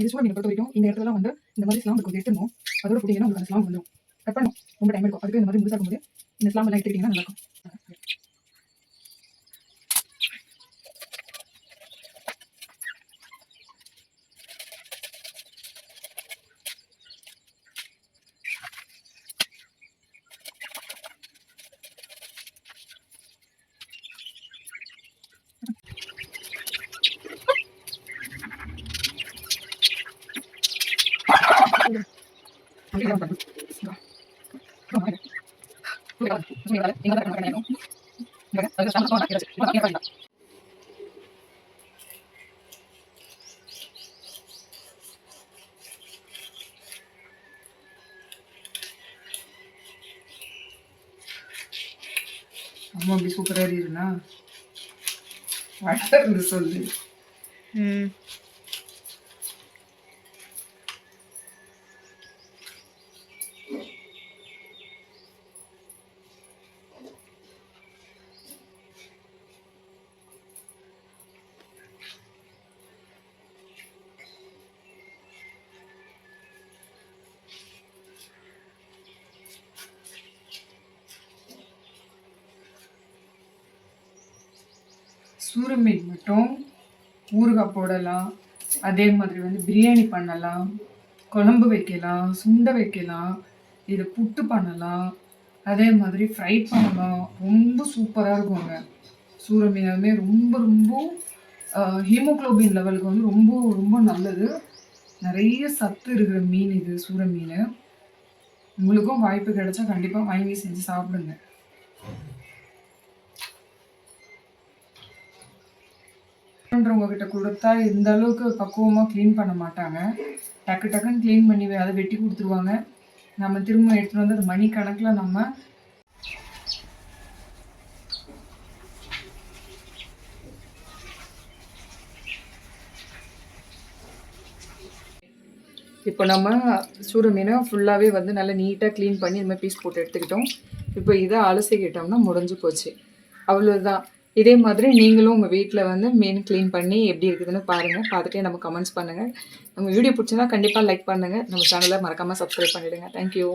இது சூட மீனை பொறுத்த வரைக்கும் இந்த இடத்துல வந்து இந்த மாதிரி ஸ்லாம் இருக்கும், எடுத்துடணும். அதோட போட்டிங்கன்னா உங்களுக்கு அந்த ஸ்லாம் வந்துடும். கட் பண்ணணும், ரொம்ப டைம் எடுக்கும். அதுக்கு இந்த மாதிரி முழுசாக இருக்கும்போது இந்த ஸ்லாம் எல்லாம் எடுத்துக்கிட்டிங்கன்னா நல்லாயிருக்கும். அம்மா அப்படி சூப்பராக இருக்குண்ணா வளர்ந்து சொல்லு. சூர மீன் மட்டும் ஊறுகாய் போடலாம், அதே மாதிரி வந்து பிரியாணி பண்ணலாம், குழம்பு வைக்கலாம், சுண்டை வைக்கலாம், இதை புட்டு பண்ணலாம், அதே மாதிரி ஃப்ரை பண்ணலாம். ரொம்ப சூப்பராக இருக்குங்க. சூர மீனுமே ரொம்ப ரொம்ப ஹீமோக்ளோபின் லெவலுக்கு வந்து ரொம்ப ரொம்ப நல்லது. நிறைய சத்து இருக்கிற மீன் இது சூர மீன். உங்களுக்கும் வாய்ப்பு கிடைச்சா கண்டிப்பாக வாங்கி செஞ்சு சாப்பிடுங்க. பண்ணுறவங்க கிட்ட கொடுத்தா இந்த அளவுக்கு பக்குவமாக க்ளீன் பண்ண மாட்டாங்க. டக்கு டக்குன்னு க்ளீன் பண்ணி அதை வெட்டி கொடுத்துருவாங்க. நம்ம திரும்ப எடுத்துகிட்டு வந்து அது மணி கணக்கில் நம்ம இப்போ நம்ம சூர மீனை ஃபுல்லாகவே வந்து நல்லா நீட்டாக க்ளீன் பண்ணி இந்த மாதிரி பீஸ் போட்டு எடுத்துக்கிட்டோம். இப்போ இதை அலசிக்கிட்டோம்னா முடிஞ்சு போச்சு, அவ்வளோதான். இதே மாதிரி நீங்களும் உங்கள் வீட்டில் வந்து மீன் க்ளீன் பண்ணி எப்படி இருக்குதுன்னு பாருங்கள். பார்த்துட்டே நம்ம கமெண்ட்ஸ் பண்ணுங்கள். நம்ம வீடியோ பிடிச்சினா கண்டிப்பாக லைக் பண்ணுங்கள். நம்ம சேனலை மறக்காமல் சப்ஸ்கிரைப் பண்ணிவிடுங்க. தேங்க்யூ.